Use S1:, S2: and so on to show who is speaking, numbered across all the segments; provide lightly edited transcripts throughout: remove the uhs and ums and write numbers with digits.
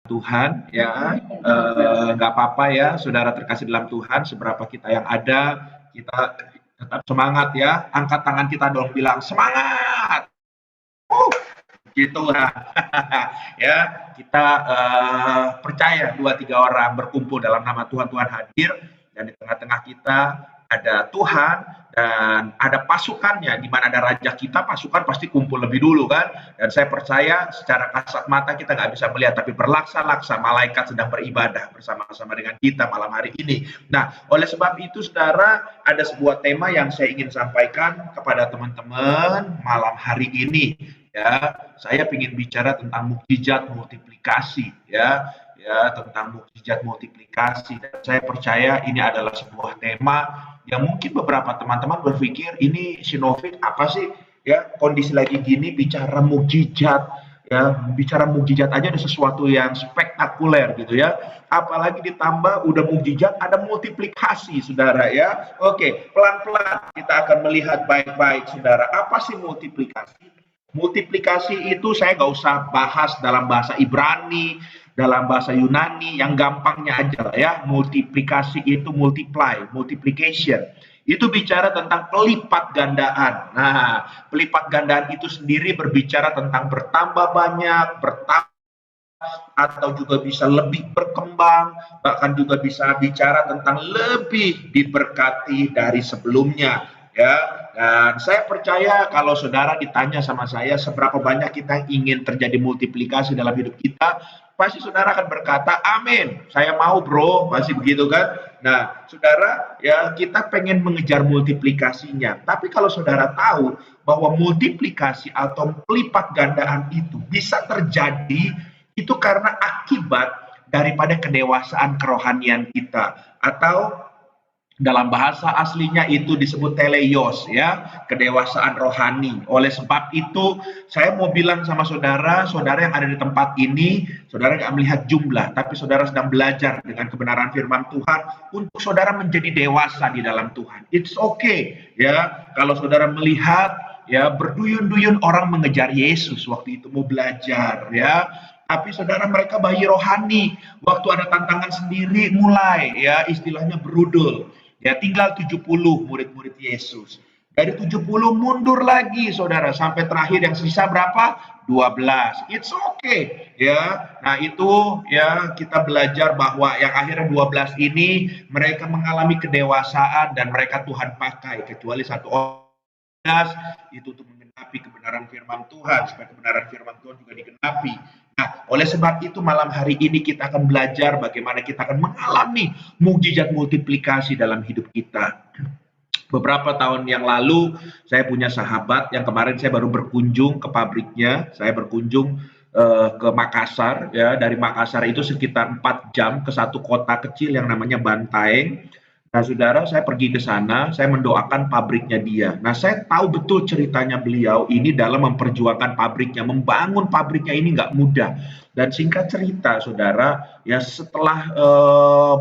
S1: Tuhan ya, nggak apa-apa ya saudara terkasih dalam Tuhan, seberapa kita yang ada, kita tetap semangat ya, angkat tangan kita dong bilang semangat, gitu nah. Ya kita percaya dua tiga orang berkumpul dalam nama Tuhan, Tuhan hadir, dan di tengah-tengah kita ada Tuhan dan ada pasukannya. Di mana ada raja kita, pasukan pasti kumpul lebih dulu kan. Dan saya percaya secara kasat mata kita nggak bisa melihat, tapi berlaksa-laksa malaikat sedang beribadah bersama-sama dengan kita malam hari ini. Nah, oleh sebab itu saudara, ada sebuah tema yang saya ingin sampaikan kepada teman-teman malam hari ini. Ya, saya ingin bicara tentang mukjizat multiplikasi ya tentang mukjizat multiplikasi, dan saya percaya ini adalah sebuah tema yang mungkin beberapa teman-teman berpikir ini Sinofik apa sih ya, kondisi lagi gini bicara mukjizat, ya bicara mukjizat aja ada sesuatu yang spektakuler gitu ya, apalagi ditambah udah mukjizat ada multiplikasi saudara ya. Oke, pelan-pelan kita akan melihat baik-baik saudara, apa sih multiplikasi. Multiplikasi itu saya nggak usah bahas dalam bahasa Ibrani, dalam bahasa Yunani, yang gampangnya aja lah ya. Multiplikasi itu multiply, multiplication. Itu bicara tentang pelipat gandaan. Nah, pelipat gandaan itu sendiri berbicara tentang bertambah banyak, bertambah atau juga bisa lebih berkembang, bahkan juga bisa bicara tentang lebih diberkati dari sebelumnya. Ya, dan saya percaya kalau saudara ditanya sama saya seberapa banyak kita ingin terjadi multiplikasi dalam hidup kita, pasti saudara akan berkata, amin, saya mau bro, masih begitu kan? Nah, saudara, ya kita pengen mengejar multiplikasinya. Tapi kalau saudara tahu bahwa multiplikasi atau pelipat gandaan itu bisa terjadi itu karena akibat daripada kedewasaan kerohanian kita, atau dalam bahasa aslinya itu disebut teleios ya, kedewasaan rohani. Oleh sebab itu saya mau bilang sama saudara, saudara yang ada di tempat ini, saudara nggak melihat jumlah, tapi saudara sedang belajar dengan kebenaran firman Tuhan untuk saudara menjadi dewasa di dalam Tuhan. It's okay ya kalau saudara melihat ya berduyun-duyun orang mengejar Yesus waktu itu mau belajar ya, tapi saudara mereka bayi rohani, waktu ada tantangan sendiri mulai ya istilahnya berudul. Ya tinggal 70 murid-murid Yesus. Dari 70 mundur lagi saudara sampai terakhir yang sisa berapa? 12. It's okay ya. Nah itu ya kita belajar bahwa yang akhirnya 12 ini mereka mengalami kedewasaan dan mereka Tuhan pakai, kecuali satu orang itu untuk menggenapi kebenaran firman Tuhan, supaya kebenaran firman Tuhan juga digenapi. Nah, oleh sebab itu malam hari ini kita akan belajar bagaimana kita akan mengalami mukjizat multiplikasi dalam hidup kita. Beberapa tahun yang lalu saya punya sahabat yang kemarin saya baru berkunjung ke pabriknya. Saya berkunjung ke Makassar ya, dari Makassar itu sekitar 4 jam ke satu kota kecil yang namanya Bantaeng. Nah, saudara, saya pergi ke sana, saya mendoakan pabriknya dia. Nah, saya tahu betul ceritanya beliau ini dalam memperjuangkan pabriknya, membangun pabriknya ini nggak mudah. Dan singkat cerita, saudara, ya setelah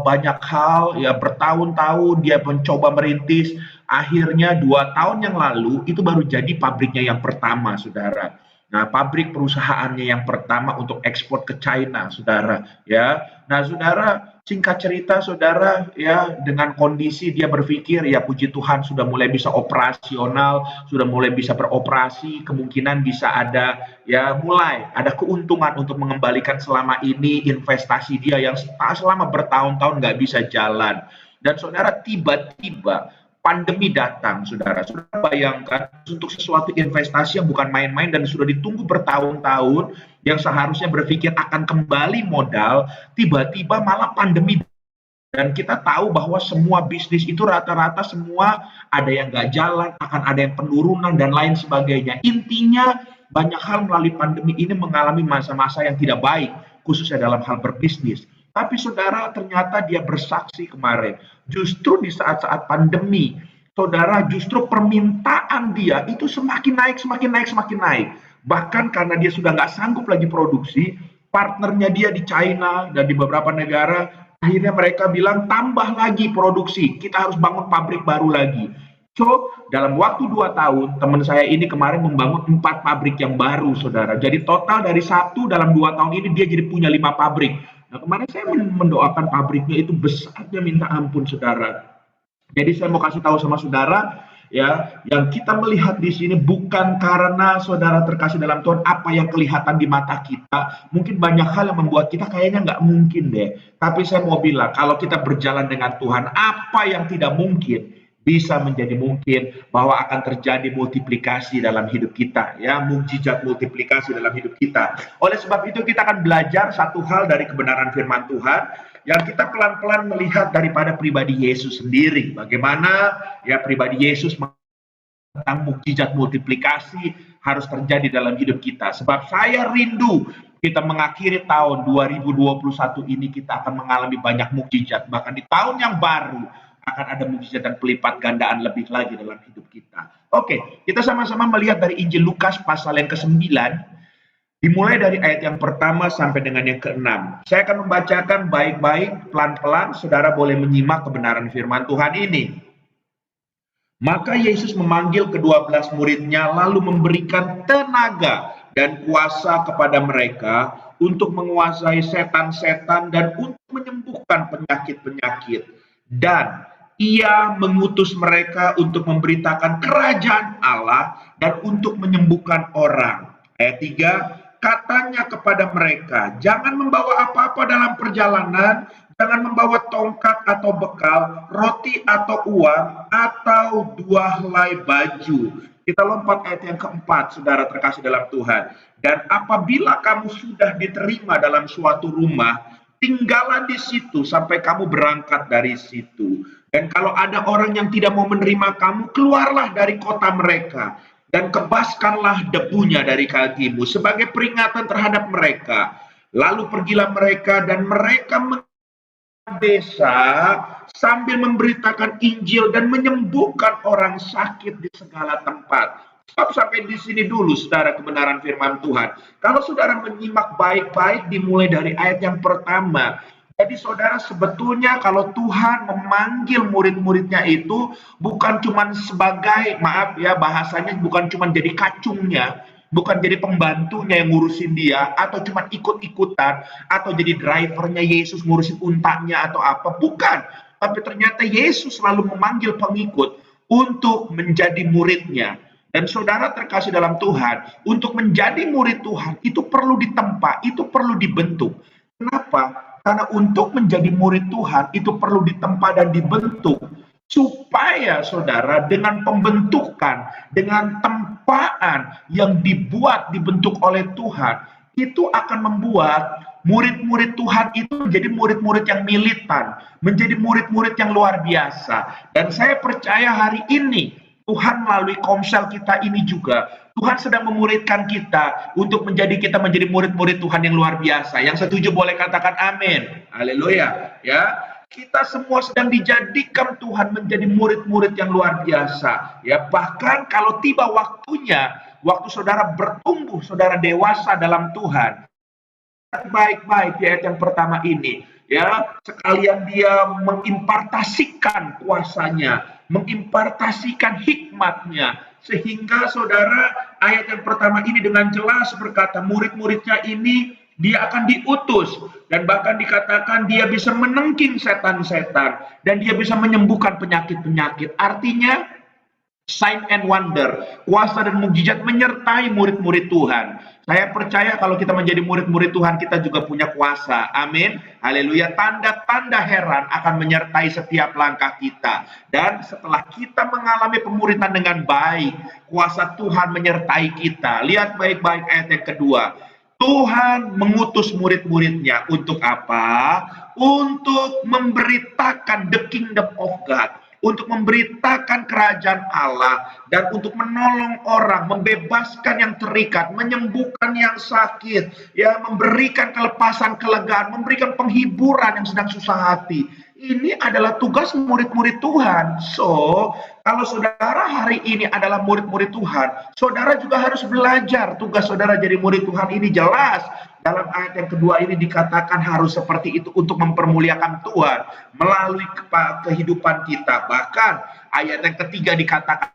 S1: banyak hal, ya bertahun-tahun dia mencoba merintis, akhirnya 2 tahun yang lalu itu baru jadi pabriknya yang pertama, saudara. Nah, pabrik perusahaannya yang pertama untuk ekspor ke China, saudara. Ya, nah saudara, singkat cerita, saudara, ya dengan kondisi dia berpikir, ya puji Tuhan sudah mulai bisa operasional, sudah mulai bisa beroperasi, kemungkinan bisa ada, ya mulai ada keuntungan untuk mengembalikan selama ini investasi dia yang selama bertahun-tahun nggak bisa jalan. Dan saudara, tiba-tiba pandemi datang, saudara. Saudara bayangkan untuk sesuatu investasi yang bukan main-main dan sudah ditunggu bertahun-tahun, yang seharusnya berpikir akan kembali modal, tiba-tiba malah pandemi. Dan kita tahu bahwa semua bisnis itu rata-rata semua ada yang nggak jalan, akan ada yang penurunan dan lain sebagainya. Intinya banyak hal melalui pandemi ini mengalami masa-masa yang tidak baik, khususnya dalam hal berbisnis. Tapi saudara, ternyata dia bersaksi kemarin, justru di saat-saat pandemi, saudara, justru permintaan dia itu semakin naik, semakin naik, semakin naik. Bahkan karena dia sudah nggak sanggup lagi produksi, partnernya dia di China dan di beberapa negara, akhirnya mereka bilang tambah lagi produksi, kita harus bangun pabrik baru lagi. So, dalam waktu 2 tahun, teman saya ini kemarin membangun 4 pabrik yang baru, saudara. Jadi total dari 1 dalam 2 tahun ini dia jadi punya 5 pabrik. Nah, kemarin saya mendoakan pabriknya itu besarnya minta ampun, saudara. Jadi saya mau kasih tahu sama saudara, ya, yang kita melihat di sini bukan karena saudara terkasih dalam Tuhan apa yang kelihatan di mata kita. Mungkin banyak hal yang membuat kita kayaknya nggak mungkin deh. Tapi saya mau bilang, kalau kita berjalan dengan Tuhan, apa yang tidak mungkin bisa menjadi mungkin, bahwa akan terjadi multiplikasi dalam hidup kita, ya, mukjizat multiplikasi dalam hidup kita. Oleh sebab itu kita akan belajar satu hal dari kebenaran firman Tuhan yang kita pelan-pelan melihat daripada pribadi Yesus sendiri. Bagaimana ya pribadi Yesus tentang mukjizat multiplikasi harus terjadi dalam hidup kita. Sebab saya rindu kita mengakhiri tahun 2021 ini kita akan mengalami banyak mukjizat. Bahkan di tahun yang baru akan ada mukjizat dan pelipat gandaan lebih lagi dalam hidup kita. Oke, kita sama-sama melihat dari Injil Lukas pasal yang ke-9, dimulai dari ayat yang pertama sampai dengan yang ke-6. Saya akan membacakan baik-baik, pelan-pelan, saudara boleh menyimak kebenaran firman Tuhan ini. Maka Yesus memanggil ke-12 muridnya lalu memberikan tenaga dan kuasa kepada mereka untuk menguasai setan-setan dan untuk menyembuhkan penyakit-penyakit. Dan ia mengutus mereka untuk memberitakan kerajaan Allah dan untuk menyembuhkan orang. Ayat 3, katanya kepada mereka, jangan membawa apa-apa dalam perjalanan, jangan membawa tongkat atau bekal, roti atau uang, atau 2 helai baju. Kita lompat ayat yang ke-4, saudara terkasih dalam Tuhan. Dan apabila kamu sudah diterima dalam suatu rumah, tinggallah di situ sampai kamu berangkat dari situ. Dan kalau ada orang yang tidak mau menerima kamu, keluarlah dari kota mereka dan kebaskanlah debunya dari kakimu sebagai peringatan terhadap mereka. Lalu pergilah mereka dan mereka desa sambil memberitakan Injil dan menyembuhkan orang sakit di segala tempat. Stop sampai di sini dulu, saudara, kebenaran firman Tuhan. Kalau saudara menyimak baik-baik dimulai dari ayat yang pertama. Jadi saudara, sebetulnya kalau Tuhan memanggil murid-muridnya itu bukan cuma sebagai, maaf ya bahasanya, bukan cuma jadi kacungnya, bukan jadi pembantunya yang ngurusin dia, atau cuma ikut-ikutan, atau jadi drivernya Yesus ngurusin untanya atau apa, bukan. Tapi ternyata Yesus selalu memanggil pengikut untuk menjadi muridnya. Dan saudara terkasih dalam Tuhan, untuk menjadi murid Tuhan itu perlu ditempa, itu perlu dibentuk. Kenapa? Karena untuk menjadi murid Tuhan itu perlu ditempa dan dibentuk. Supaya saudara dengan pembentukan, dengan tempaan yang dibentuk oleh Tuhan, itu akan membuat murid-murid Tuhan itu menjadi murid-murid yang militan, menjadi murid-murid yang luar biasa. Dan saya percaya hari ini Tuhan melalui komsel kita ini juga, Tuhan sedang memuridkan kita untuk kita menjadi murid-murid Tuhan yang luar biasa. Yang setuju boleh katakan amin. Haleluya. Ya, kita semua sedang dijadikan Tuhan menjadi murid-murid yang luar biasa. Ya, bahkan kalau tiba waktunya, waktu saudara bertumbuh, saudara dewasa dalam Tuhan, baik-baik di ayat yang pertama ini, ya, sekalian dia mengimpartasikan kuasanya, mengimpartasikan hikmatnya, sehingga saudara ayat yang pertama ini dengan jelas berkata murid-muridnya ini dia akan diutus, dan bahkan dikatakan dia bisa menengking setan-setan dan dia bisa menyembuhkan penyakit-penyakit. Artinya sign and wonder, kuasa dan mukjizat menyertai murid-murid Tuhan. Saya percaya kalau kita menjadi murid-murid Tuhan, kita juga punya kuasa. Amin. Haleluya. Tanda-tanda heran akan menyertai setiap langkah kita. Dan setelah kita mengalami pemuridan dengan baik, kuasa Tuhan menyertai kita. Lihat baik-baik ayat yang kedua. Tuhan mengutus murid-muridnya untuk apa? Untuk memberitakan the kingdom of God, untuk memberitakan kerajaan Allah, dan untuk menolong orang, membebaskan yang terikat, menyembuhkan yang sakit, ya, memberikan kelepasan, kelegaan, memberikan penghiburan yang sedang susah hati. Ini adalah tugas murid-murid Tuhan. So, kalau saudara hari ini adalah murid-murid Tuhan, saudara juga harus belajar. Tugas saudara jadi murid Tuhan ini jelas dalam ayat yang kedua ini dikatakan harus seperti itu untuk mempermuliakan Tuhan melalui kehidupan kita. Bahkan ayat yang ketiga dikatakan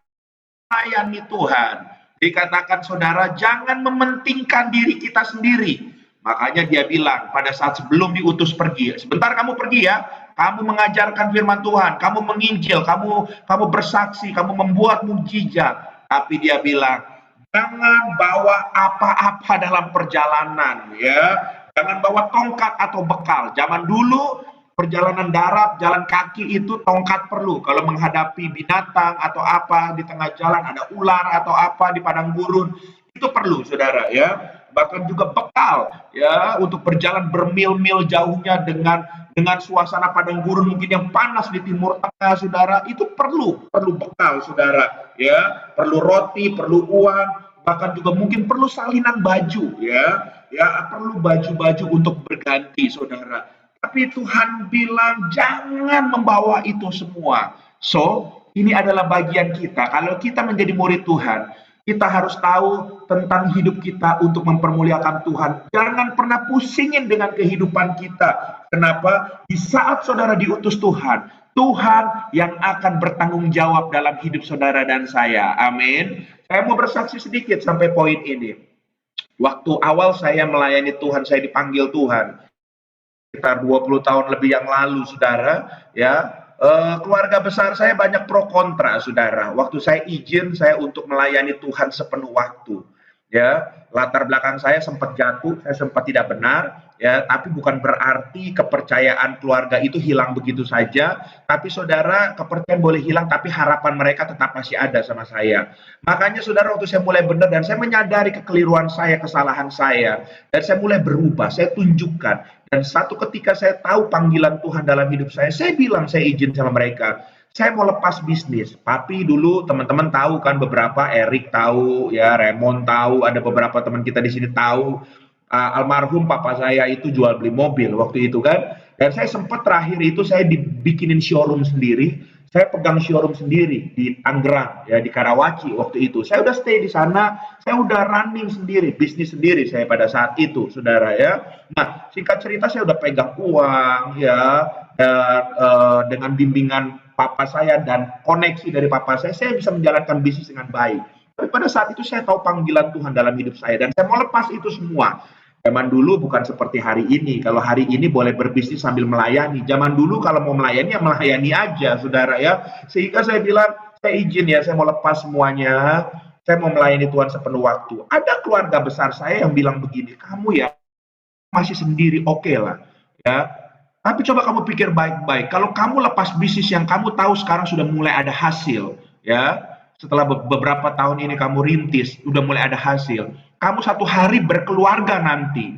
S1: layani Tuhan. Dikatakan saudara jangan mementingkan diri kita sendiri. Makanya dia bilang pada saat sebelum diutus pergi, sebentar kamu pergi ya, kamu mengajarkan firman Tuhan, kamu menginjil, kamu bersaksi, kamu membuat mukjizat. Tapi dia bilang, jangan bawa apa-apa dalam perjalanan ya. Jangan bawa tongkat atau bekal. Zaman dulu perjalanan darat, jalan kaki itu tongkat perlu. Kalau menghadapi binatang atau apa di tengah jalan, ada ular atau apa di padang gurun, itu perlu saudara ya. Bahkan juga bekal ya untuk berjalan bermil-mil jauhnya dengan suasana padang gurun mungkin yang panas di timur tengah saudara, itu perlu bekal saudara ya, perlu roti, perlu uang, bahkan juga mungkin perlu salinan baju ya perlu baju-baju untuk berganti saudara. Tapi Tuhan bilang jangan membawa itu semua. So ini adalah bagian kita. Kalau kita menjadi murid Tuhan, kita harus tahu tentang hidup kita untuk mempermuliakan Tuhan. Jangan pernah pusingin dengan kehidupan kita. Kenapa? Di saat saudara diutus Tuhan, Tuhan yang akan bertanggung jawab dalam hidup saudara dan saya. Amin. Saya mau bersaksi sedikit sampai poin ini. Waktu awal saya melayani Tuhan, saya dipanggil Tuhan. Sekitar 20 tahun lebih yang lalu, saudara, ya. Keluarga besar saya banyak pro kontra, saudara. Waktu saya izin saya untuk melayani Tuhan sepenuh waktu, ya. Latar belakang saya sempat jatuh, saya sempat tidak benar, ya. Tapi bukan berarti kepercayaan keluarga itu hilang begitu saja. Tapi saudara, kepercayaan boleh hilang, tapi harapan mereka tetap masih ada sama saya. Makanya saudara, waktu saya mulai benar dan saya menyadari kekeliruan saya, kesalahan saya, dan saya mulai berubah, saya tunjukkan. Dan satu ketika saya tahu panggilan Tuhan dalam hidup saya bilang, saya izin sama mereka, saya mau lepas bisnis. Papi dulu teman-teman tahu kan, beberapa Erik tahu, ya Raymond tahu, ada beberapa teman kita di sini tahu. Almarhum papa saya itu jual beli mobil waktu itu kan. Dan saya sempat terakhir itu saya dibikinin showroom sendiri. Saya pegang showroom sendiri di Tangerang, ya di Karawaci waktu itu. Saya udah stay di sana, saya udah running sendiri, bisnis sendiri saya pada saat itu, saudara ya. Nah, singkat cerita saya udah pegang uang ya, dan dengan bimbingan papa saya dan koneksi dari papa saya bisa menjalankan bisnis dengan baik. Tapi pada saat itu saya tahu panggilan Tuhan dalam hidup saya dan saya mau lepas itu semua. Zaman dulu bukan seperti hari ini. Kalau hari ini boleh berbisnis sambil melayani. Zaman dulu kalau mau melayani ya melayani aja, saudara ya. Sehingga saya bilang, saya izin ya, saya mau lepas semuanya. Saya mau melayani Tuhan sepenuh waktu. Ada keluarga besar saya yang bilang begini, kamu ya masih sendiri, oke lah. Ya. Tapi coba kamu pikir baik-baik. Kalau kamu lepas bisnis yang kamu tahu sekarang sudah mulai ada hasil, ya. Setelah beberapa tahun ini kamu rintis, udah mulai ada hasil. Kamu satu hari berkeluarga nanti.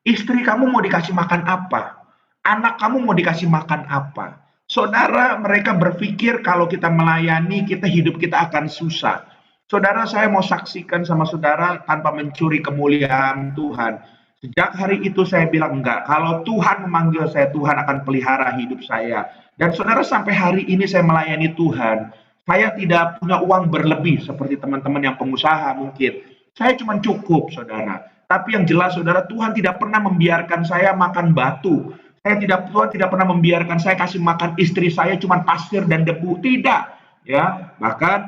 S1: Istri kamu mau dikasih makan apa? Anak kamu mau dikasih makan apa? Saudara, mereka berpikir kalau kita melayani, hidup kita akan susah. Saudara, saya mau saksikan sama saudara tanpa mencuri kemuliaan Tuhan. Sejak hari itu saya bilang enggak. Kalau Tuhan memanggil saya, Tuhan akan pelihara hidup saya. Dan saudara, sampai hari ini saya melayani Tuhan. Saya tidak punya uang berlebih seperti teman-teman yang pengusaha mungkin. Saya cuma cukup, saudara. Tapi yang jelas, saudara, Tuhan tidak pernah membiarkan saya makan batu. Tuhan tidak pernah membiarkan saya kasih makan istri saya cuma pasir dan debu. Tidak, ya. Bahkan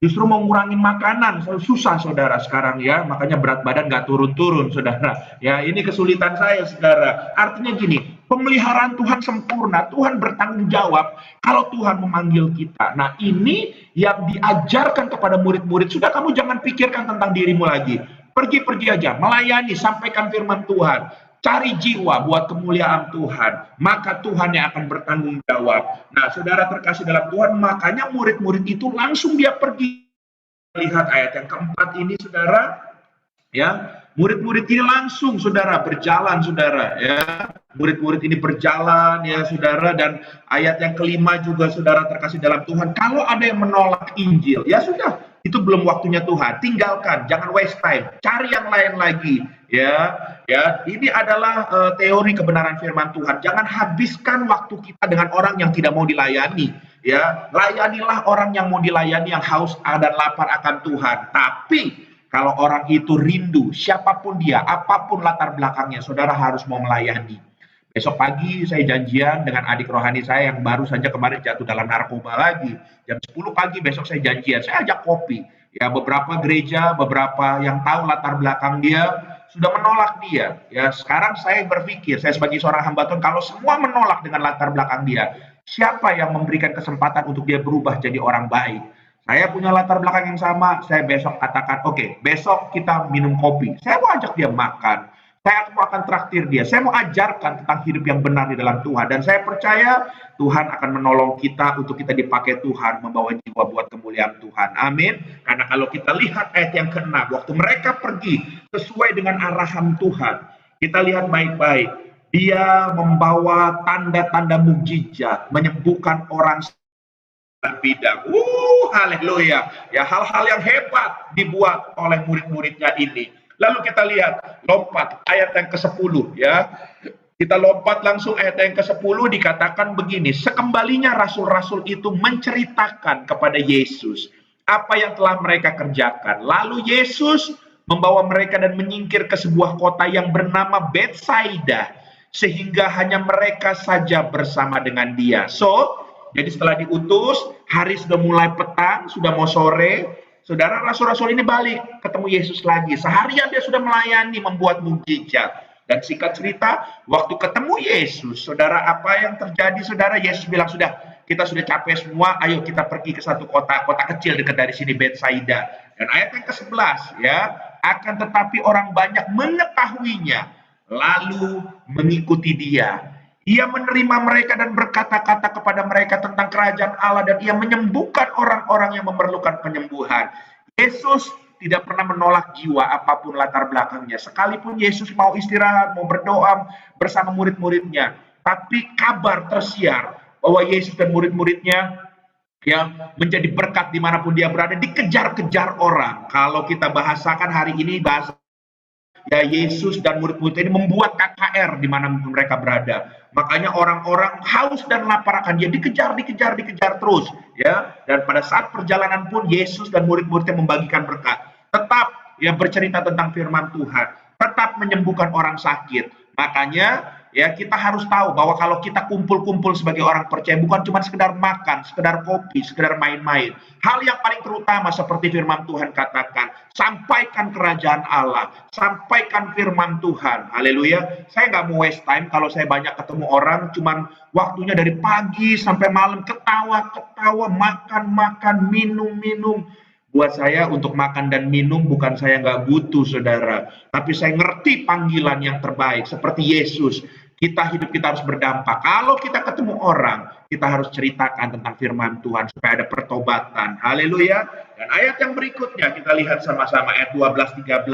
S1: justru mau ngurangin makanan, susah, saudara, sekarang ya. Makanya berat badan nggak turun-turun, saudara. Ya, ini kesulitan saya, saudara. Artinya gini, pemeliharaan Tuhan sempurna, Tuhan bertanggung jawab kalau Tuhan memanggil kita. Nah, ini yang diajarkan kepada murid-murid. Sudah, kamu jangan pikirkan tentang dirimu lagi. Pergi-pergi aja, melayani, sampaikan firman Tuhan. Cari jiwa buat kemuliaan Tuhan. Maka Tuhan yang akan bertanggung jawab. Nah, saudara terkasih dalam Tuhan, makanya murid-murid itu langsung dia pergi. Lihat ayat yang keempat ini, saudara. Ya, murid-murid ini langsung, saudara, berjalan, saudara, ya. Murid-murid ini berjalan, ya, saudara, dan ayat yang kelima juga, saudara terkasih dalam Tuhan. Kalau ada yang menolak Injil, ya sudah, itu belum waktunya Tuhan. Tinggalkan, jangan waste time. Cari yang lain lagi, ya. Ya, ini adalah teori kebenaran firman Tuhan. Jangan habiskan waktu kita dengan orang yang tidak mau dilayani, ya. Layanilah orang yang mau dilayani, yang haus dan lapar akan Tuhan. Tapi Kalau orang itu rindu, siapapun dia, apapun latar belakangnya, saudara harus mau melayani. Besok pagi saya janjian dengan adik rohani saya yang baru saja kemarin jatuh dalam narkoba lagi. Jam 10 pagi besok saya janjian, saya ajak kopi. Ya, beberapa gereja, beberapa yang tahu latar belakang dia sudah menolak dia. Ya, sekarang saya berpikir, saya sebagai seorang hamba Tuhan, kalau semua menolak dengan latar belakang dia, siapa yang memberikan kesempatan untuk dia berubah jadi orang baik? Saya punya latar belakang yang sama, saya besok katakan, oke, besok kita minum kopi. Saya mau ajak dia makan. Saya mau akan traktir dia. Saya mau ajarkan tentang hidup yang benar di dalam Tuhan. Dan saya percaya Tuhan akan menolong kita untuk kita dipakai Tuhan, membawa jiwa buat kemuliaan Tuhan. Amin. Karena kalau kita lihat ayat yang ke-6, waktu mereka pergi sesuai dengan arahan Tuhan, kita lihat baik-baik. Dia membawa tanda-tanda mukjizat, menyembuhkan orang bidang. Haleluya. Ya, hal-hal yang hebat dibuat oleh murid-muridnya ini. Lalu kita lihat, lompat ayat yang ke-10 ya. Kita lompat langsung ayat yang ke-10 dikatakan begini, sekembalinya rasul-rasul itu menceritakan kepada Yesus apa yang telah mereka kerjakan. Lalu Yesus membawa mereka dan menyingkir ke sebuah kota yang bernama Betsaida, sehingga hanya mereka saja bersama dengan dia. Jadi setelah diutus, hari sudah mulai petang, sudah mau sore, saudara rasul-rasul ini balik, ketemu Yesus lagi. Seharian dia sudah melayani, membuat mukjizat. Dan singkat cerita, waktu ketemu Yesus, saudara, apa yang terjadi, saudara? Yesus bilang, kita sudah capek semua, ayo kita pergi ke satu kota kecil dekat dari sini, Betsaida. Dan ayat yang ke-11, ya, akan tetapi orang banyak mengetahuinya, lalu mengikuti dia. Ia menerima mereka dan berkata-kata kepada mereka tentang kerajaan Allah, dan ia menyembuhkan orang-orang yang memerlukan penyembuhan. Yesus tidak pernah menolak jiwa apapun latar belakangnya. Sekalipun Yesus mau istirahat, mau berdoa bersama murid-muridnya, tapi kabar tersiar bahwa Yesus dan murid-muridnya yang menjadi berkat dimanapun dia berada, dikejar-kejar orang. Kalau kita bahasakan hari ini, bahasa ya, Yesus dan murid-murid ini membuat KKR di mana mereka berada. Makanya orang-orang haus dan lapar akan dia, dikejar terus, ya. Dan pada saat perjalanan pun Yesus dan murid-muridnya membagikan berkat. Tetap ya bercerita tentang firman Tuhan, tetap menyembuhkan orang sakit. Makanya ya kita harus tahu bahwa kalau kita kumpul-kumpul sebagai orang percaya, bukan cuma sekedar makan, sekedar kopi, sekedar main-main. Hal yang paling terutama seperti firman Tuhan katakan, sampaikan kerajaan Allah, sampaikan firman Tuhan. Haleluya. Saya nggak mau waste time kalau saya banyak ketemu orang, cuman waktunya dari pagi sampai malam ketawa, makan, minum. Buat saya untuk makan dan minum bukan saya nggak butuh, saudara. Tapi saya ngerti panggilan yang terbaik. Seperti Yesus, hidup kita harus berdampak. Kalau kita ketemu orang, kita harus ceritakan tentang firman Tuhan supaya ada pertobatan. Haleluya. Dan ayat yang berikutnya kita lihat sama-sama, ayat 12-13.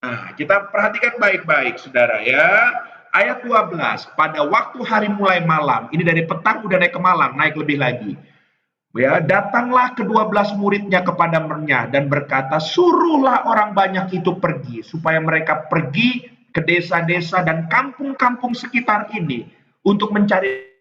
S1: Nah, kita perhatikan baik-baik, saudara ya. Ayat 12, pada waktu hari mulai malam, ini dari petang udah naik ke malam, naik lebih lagi. Ya, datanglah ke-12 muridnya kepada mereka dan berkata, suruhlah orang banyak itu pergi, supaya mereka pergi ke desa-desa dan kampung-kampung sekitar ini untuk mencari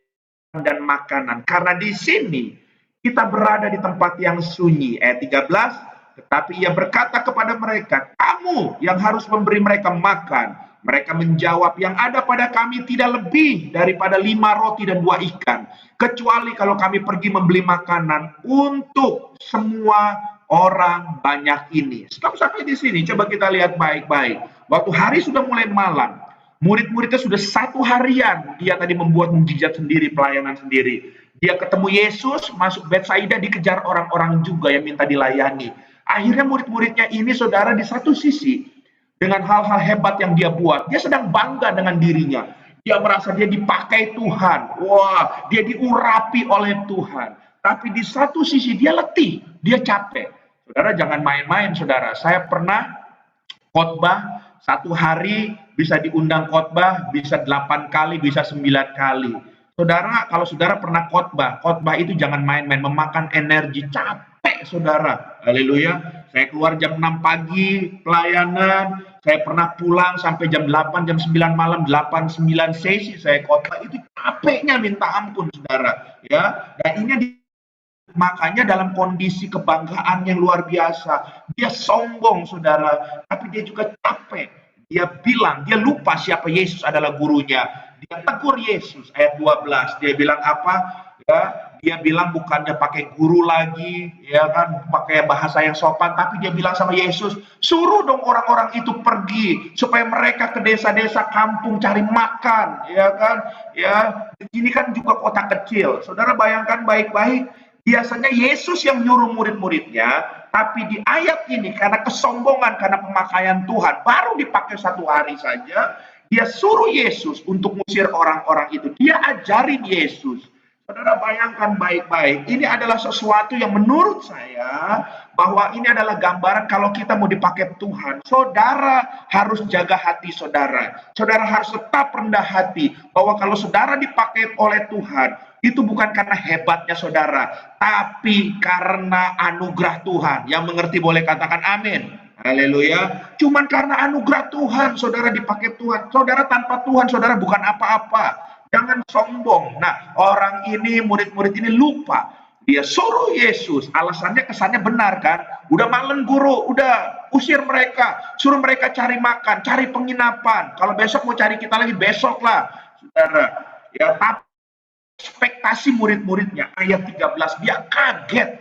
S1: dan makanan. Karena di sini kita berada di tempat yang sunyi. Ayat 13, tetapi ia berkata kepada mereka, kamu yang harus memberi mereka makan. Mereka menjawab, yang ada pada kami tidak lebih daripada 5 roti dan 2 ikan. Kecuali kalau kami pergi membeli makanan untuk semua orang banyak ini. Stop sampai di sini, coba kita lihat baik-baik. Waktu hari sudah mulai malam, murid-muridnya sudah 1 harian. Dia tadi membuat mukjizat sendiri, pelayanan sendiri. Dia ketemu Yesus, masuk Betsaida, dikejar orang-orang juga yang minta dilayani. Akhirnya murid-muridnya ini, saudara, di satu sisi, dengan hal-hal hebat yang dia buat, dia sedang bangga dengan dirinya. Dia merasa dia dipakai Tuhan. Wah, dia diurapi oleh Tuhan. Tapi di satu sisi dia letih, dia capek. Saudara jangan main-main, saudara. Saya pernah khotbah 1 hari bisa diundang khotbah, bisa 8 kali, bisa 9 kali. Saudara, kalau saudara pernah khotbah itu jangan main-main, memakan energi, capek saudara. Haleluya. Saya keluar jam 6 pagi pelayanan, saya pernah pulang sampai jam 8, jam 9 malam, 8-9 sesi saya khotbah, itu capeknya minta ampun saudara. Ya, dan ini Makanya dalam kondisi kebanggaan yang luar biasa, dia sombong saudara, tapi dia juga capek. Dia bilang, dia lupa siapa Yesus adalah gurunya. Dia tegur Yesus, ayat 12. Dia bilang apa? Ya, dia bilang bukannya pakai guru lagi, ya kan, pakai bahasa yang sopan, tapi dia bilang sama Yesus, suruh dong orang-orang itu pergi supaya mereka ke desa-desa kampung cari makan, ya kan? Ya, ini kan juga kota kecil. Saudara bayangkan baik-baik, biasanya Yesus yang nyuruh murid-muridnya, tapi di ayat ini karena kesombongan, karena pemakaian Tuhan, baru dipakai 1 hari saja, dia suruh Yesus untuk mengusir orang-orang itu. Dia ajarin Yesus. Saudara bayangkan baik-baik, ini adalah sesuatu yang menurut saya, bahwa ini adalah gambaran kalau kita mau dipakai Tuhan, saudara harus jaga hati saudara. Saudara harus tetap rendah hati, bahwa kalau saudara dipakai oleh Tuhan, itu bukan karena hebatnya saudara, tapi karena anugerah Tuhan. Yang mengerti boleh katakan amin. Haleluya. Cuman karena anugerah Tuhan, saudara dipakai Tuhan. Saudara tanpa Tuhan, saudara bukan apa-apa. Jangan sombong. Nah, orang ini, murid-murid ini lupa. Dia suruh Yesus, alasannya kesannya benar kan? Udah malam guru, udah usir mereka, suruh mereka cari makan, cari penginapan. Kalau besok mau cari kita lagi, besok lah, saudara. Ya, tapi ekspektasi murid-muridnya, ayat 13, dia kaget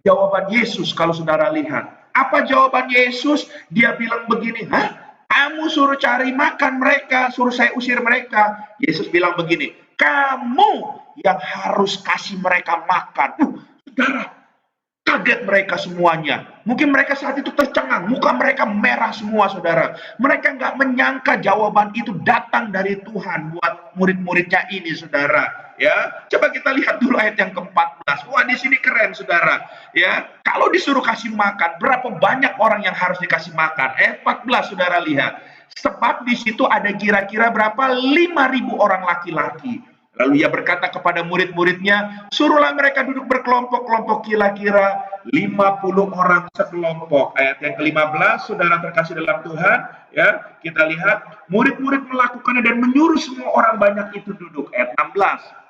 S1: jawaban Yesus. Kalau saudara lihat, apa jawaban Yesus? Dia bilang begini, hah? Kamu suruh cari makan mereka, suruh saya usir mereka. Yesus bilang begini, kamu yang harus kasih mereka makan. Saudara, kaget mereka semuanya. Mungkin mereka saat itu tercengang, muka mereka merah semua, saudara. Mereka nggak menyangka jawaban itu datang dari Tuhan buat murid-muridnya ini, saudara. Ya, coba kita lihat dulu ayat yang ke-14. Wah, di sini keren, saudara. Ya, kalau disuruh kasih makan, berapa banyak orang yang harus dikasih makan? Ayat 14, saudara lihat. Sebab di situ ada kira-kira berapa? 5.000 orang laki-laki. Lalu ia berkata kepada murid-muridnya, suruhlah mereka duduk berkelompok-kelompok, kira-kira 50 orang sekelompok. Ayat yang ke-15, saudara terkasih dalam Tuhan, ya, kita lihat murid-murid melakukannya dan menyuruh semua orang banyak itu duduk. Ayat 16.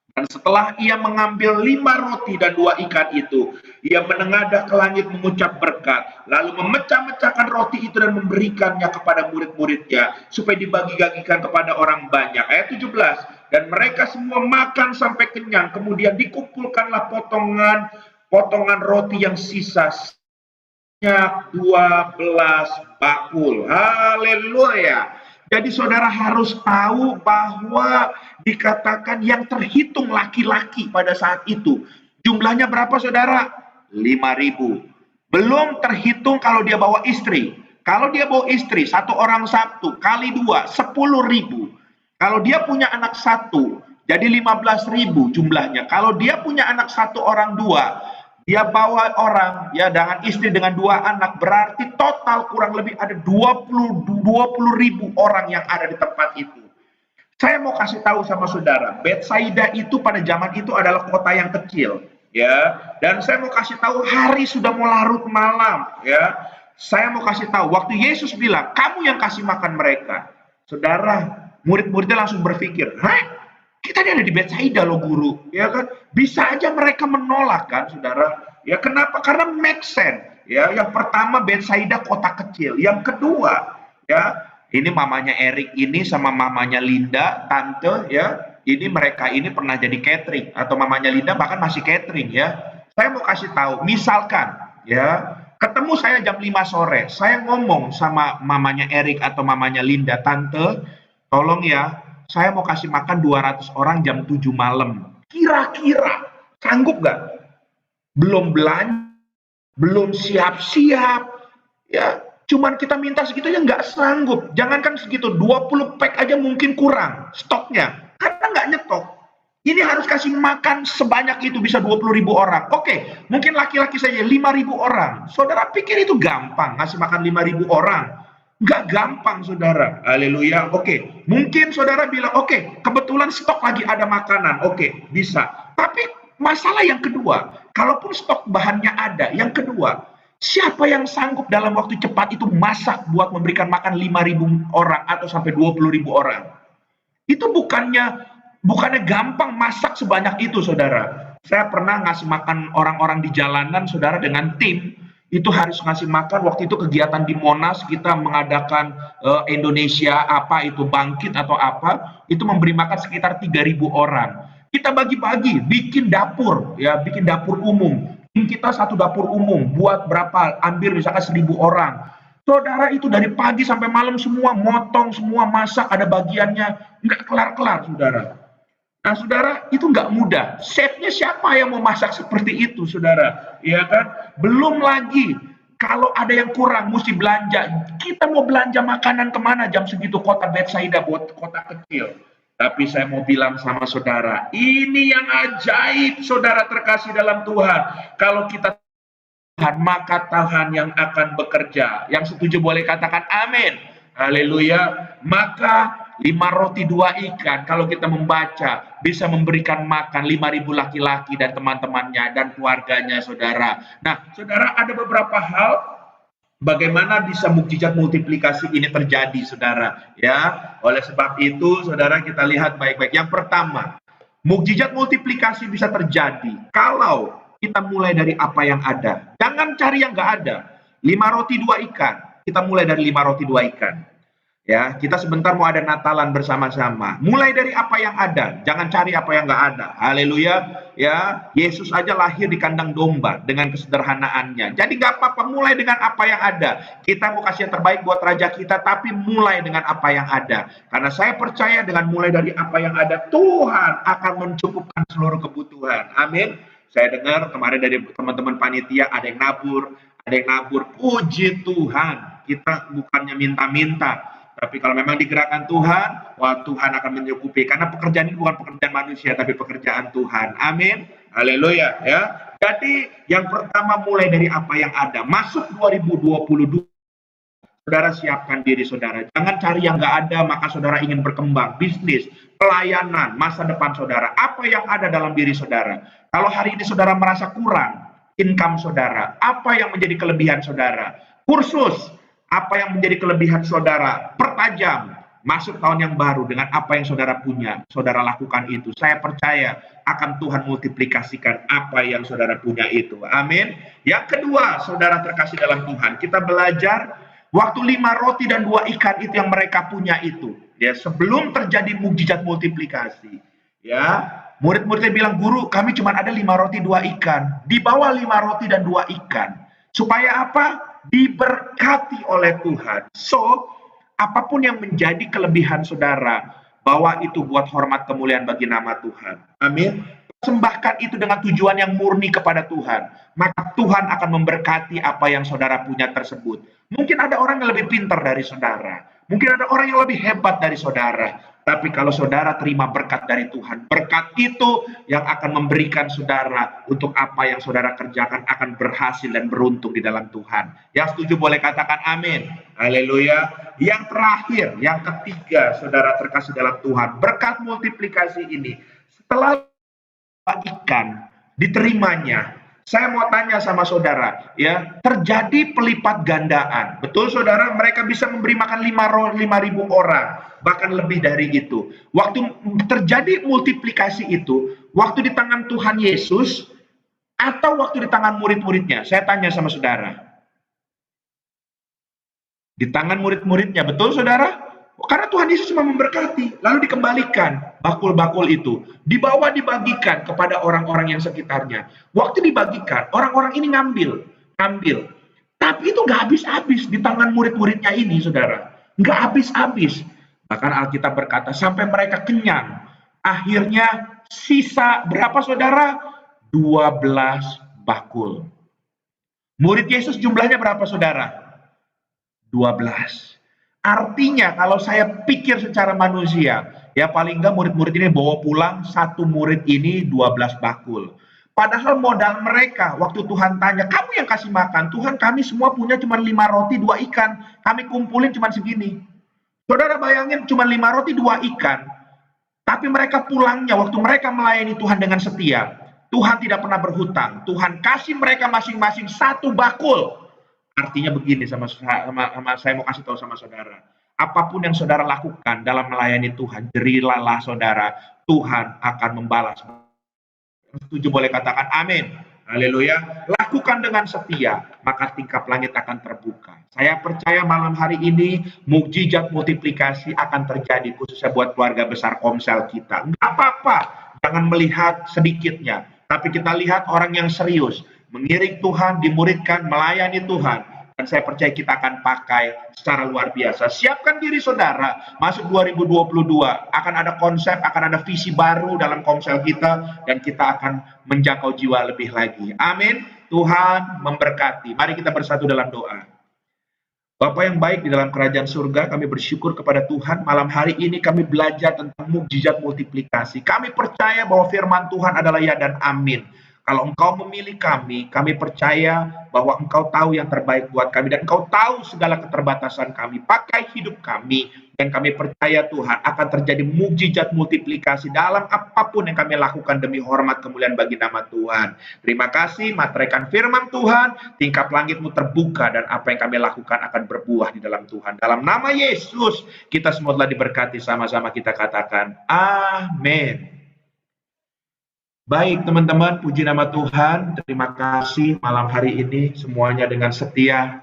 S1: Dan setelah ia mengambil 5 roti dan 2 ikan itu, ia menengadah ke langit mengucap berkat, lalu memecah-mecahkan roti itu dan memberikannya kepada murid-muridnya, supaya dibagi-bagikan kepada orang banyak. Ayat 17, dan mereka semua makan sampai kenyang, kemudian dikumpulkanlah potongan roti yang sisa, 12 bakul. Haleluya. Jadi saudara harus tahu bahwa dikatakan yang terhitung laki-laki pada saat itu. Jumlahnya berapa saudara? 5.000. Belum terhitung kalau dia bawa istri. Kalau dia bawa istri, 1 orang 1 kali 2, 10.000. Kalau dia punya anak 1, jadi 15.000 jumlahnya. Kalau dia punya anak 1 orang 2, dia bawa orang ya dengan istri dengan 2 anak, berarti total kurang lebih ada 20.000 orang yang ada di tempat itu. Saya mau kasih tahu sama saudara, Betsaida itu pada zaman itu adalah kota yang kecil, ya. Dan saya mau kasih tahu hari sudah mau larut malam, ya. Saya mau kasih tahu waktu Yesus bilang, "Kamu yang kasih makan mereka." Saudara, murid-muridnya langsung berpikir, "Hah? Kita ini ada di Betsaida loh guru, ya kan? Bisa aja mereka menolak kan, saudara? Ya kenapa? Karena make sense. Ya, yang pertama Betsaida kota kecil, yang kedua, ya ini mamanya Erik ini sama mamanya Linda, tante, ya ini mereka ini pernah jadi catering atau mamanya Linda bahkan masih catering ya. Saya mau kasih tahu, misalkan, ya ketemu saya jam 5 sore, saya ngomong sama mamanya Erik atau mamanya Linda, tante, tolong ya. Saya mau kasih makan 200 orang jam 7 malam. Kira-kira sanggup nggak? Belum belanja, belum siap-siap. Ya, cuman kita minta segitu aja nggak sanggup. Jangankan segitu, 20 pack aja mungkin kurang stoknya. Karena nggak nyetok. Ini harus kasih makan sebanyak itu, bisa 20.000 orang. Oke, mungkin laki-laki saja 5.000 orang. Saudara pikir itu gampang ngasih makan 5.000 orang? Nggak gampang, saudara. Haleluya. Oke, mungkin saudara bilang, oke, kebetulan stok lagi ada makanan. Oke, bisa. Tapi masalah yang kedua, kalaupun stok bahannya ada, yang kedua, siapa yang sanggup dalam waktu cepat itu masak buat memberikan makan 5.000 orang atau sampai 20.000 orang? Itu bukannya gampang masak sebanyak itu, saudara. Saya pernah ngasih makan orang-orang di jalanan, saudara, dengan tim. Itu harus ngasih makan, waktu itu kegiatan di Monas, kita mengadakan Indonesia apa itu, bangkit atau apa, itu memberi makan sekitar 3.000 orang. Kita bagi-bagi, bikin dapur, ya, bikin dapur umum. Tim kita satu dapur umum, buat berapa, ambil misalkan 1.000 orang. Saudara, itu dari pagi sampai malam semua motong, semua masak, ada bagiannya, nggak kelar-kelar, saudara. Nah, saudara, itu nggak mudah. Chefnya siapa yang mau masak seperti itu, saudara? Ya kan? Belum lagi, kalau ada yang kurang, mesti belanja. Kita mau belanja makanan kemana jam segitu, kota Bethsaida, buat kota kecil. Tapi saya mau bilang sama saudara, ini yang ajaib, saudara terkasih dalam Tuhan. Kalau kita Tuhan, maka Tuhan yang akan bekerja. Yang setuju boleh katakan amin. Haleluya. Maka 5 roti 2 ikan, kalau kita membaca, bisa memberikan makan 5.000 laki-laki dan teman-temannya dan keluarganya, saudara. Nah, saudara, ada beberapa hal bagaimana bisa mukjizat multiplikasi ini terjadi, saudara. Ya, oleh sebab itu, saudara, kita lihat baik-baik. Yang pertama, mukjizat multiplikasi bisa terjadi kalau kita mulai dari apa yang ada. Jangan cari yang nggak ada. 5 roti 2 ikan. Kita mulai dari 5 roti 2 ikan. Ya, kita sebentar mau ada Natalan bersama-sama. Mulai dari apa yang ada, jangan cari apa yang nggak ada. Haleluya. Ya, Yesus aja lahir di kandang domba dengan kesederhanaannya. Jadi nggak apa-apa, mulai dengan apa yang ada. Kita mau kasih yang terbaik buat raja kita, tapi mulai dengan apa yang ada. Karena saya percaya dengan mulai dari apa yang ada, Tuhan akan mencukupkan seluruh kebutuhan. Amin. Saya dengar kemarin dari teman-teman panitia ada yang nabur, ada yang nabur. Puji Tuhan, kita bukannya minta-minta. Tapi kalau memang digerakkan Tuhan, wah, Tuhan akan mencukupi. Karena pekerjaan ini bukan pekerjaan manusia, tapi pekerjaan Tuhan. Amin. Haleluya. Ya. Jadi yang pertama mulai dari apa yang ada. Masuk 2022. Saudara siapkan diri saudara. Jangan cari yang nggak ada, maka saudara ingin berkembang. Bisnis, pelayanan, masa depan saudara. Apa yang ada dalam diri saudara. Kalau hari ini saudara merasa kurang income saudara, apa yang menjadi kelebihan saudara? Kursus, apa yang menjadi kelebihan saudara? Pertajam, masuk tahun yang baru dengan apa yang saudara punya, saudara lakukan itu. Saya percaya akan Tuhan multiplikasikan apa yang saudara punya itu. Amin. Yang kedua, saudara terkasih dalam Tuhan, kita belajar waktu 5 roti dan 2 ikan itu yang mereka punya itu. Ya, sebelum terjadi mukjizat multiplikasi. Ya, murid-muridnya bilang, guru, kami cuma ada 5 roti 2 ikan. Dibawa 5 roti dan 2 ikan. Supaya apa? Diberkati oleh Tuhan. So, apapun yang menjadi kelebihan saudara, bawa itu buat hormat kemuliaan bagi nama Tuhan. Amin. Persembahkan itu dengan tujuan yang murni kepada Tuhan. Maka Tuhan akan memberkati apa yang saudara punya tersebut. Mungkin ada orang yang lebih pintar dari saudara. Mungkin ada orang yang lebih hebat dari saudara. Tapi kalau saudara terima berkat dari Tuhan, berkat itu yang akan memberikan saudara untuk apa yang saudara kerjakan akan berhasil dan beruntung di dalam Tuhan. Yang setuju boleh katakan amin. Haleluya. Yang terakhir, yang ketiga, saudara terkasih dalam Tuhan, berkat multiplikasi ini, setelah ikan diterimanya, saya mau tanya sama saudara, ya, terjadi pelipat gandaan. Betul saudara, mereka bisa memberi makan 5.000 orang, bahkan lebih dari itu. Waktu terjadi multiplikasi itu, waktu di tangan Tuhan Yesus atau waktu di tangan murid-muridnya? Saya tanya sama saudara. Di tangan murid-muridnya, betul saudara? Karena Tuhan Yesus cuma memberkati, lalu dikembalikan bakul-bakul itu, dibawa dibagikan kepada orang-orang yang sekitarnya. Waktu dibagikan, orang-orang ini ngambil. Tapi itu nggak habis-habis di tangan murid-muridnya ini, saudara. Nggak habis-habis. Bahkan Alkitab berkata, sampai mereka kenyang. Akhirnya sisa berapa saudara? 12 bakul. Murid Yesus jumlahnya berapa saudara? 12. Artinya kalau saya pikir secara manusia, ya paling enggak murid-murid ini bawa pulang satu murid ini 12 bakul. Padahal modal mereka waktu Tuhan tanya, kamu yang kasih makan, Tuhan kami semua punya cuma 5 roti 2 ikan, kami kumpulin cuma segini. Saudara bayangin cuma 5 roti 2 ikan, tapi mereka pulangnya waktu mereka melayani Tuhan dengan setia, Tuhan tidak pernah berhutang, Tuhan kasih mereka masing-masing satu bakul. Artinya begini sama saya mau kasih tahu sama saudara. Apapun yang saudara lakukan dalam melayani Tuhan, jerilalah saudara, Tuhan akan membalas. Setuju boleh katakan amin. Haleluya. Lakukan dengan setia, maka tingkap langit akan terbuka. Saya percaya malam hari ini mukjizat multiplikasi akan terjadi khususnya buat keluarga besar Komsel kita. Enggak apa-apa, jangan melihat sedikitnya, tapi kita lihat orang yang serius, mengiring Tuhan, dimuridkan, melayani Tuhan. Dan saya percaya kita akan pakai secara luar biasa. Siapkan diri saudara, masuk 2022, akan ada konsep, akan ada visi baru dalam Komsel kita, dan kita akan menjangkau jiwa lebih lagi. Amin. Tuhan memberkati. Mari kita bersatu dalam doa. Bapa yang baik di dalam kerajaan surga, kami bersyukur kepada Tuhan. Malam hari ini kami belajar tentang mukjizat multiplikasi. Kami percaya bahwa firman Tuhan adalah ya dan amin. Kalau Engkau memilih kami percaya bahwa Engkau tahu yang terbaik buat kami dan Engkau tahu segala keterbatasan kami. Pakai hidup kami dan kami percaya Tuhan akan terjadi mukjizat multiplikasi dalam apapun yang kami lakukan demi hormat kemuliaan bagi nama Tuhan. Terima kasih, materaikan firman Tuhan, tingkap langitmu terbuka dan apa yang kami lakukan akan berbuah di dalam Tuhan. Dalam nama Yesus, kita semua telah diberkati, sama-sama kita katakan amin. Baik teman-teman, puji nama Tuhan. Terima kasih malam hari ini semuanya dengan setia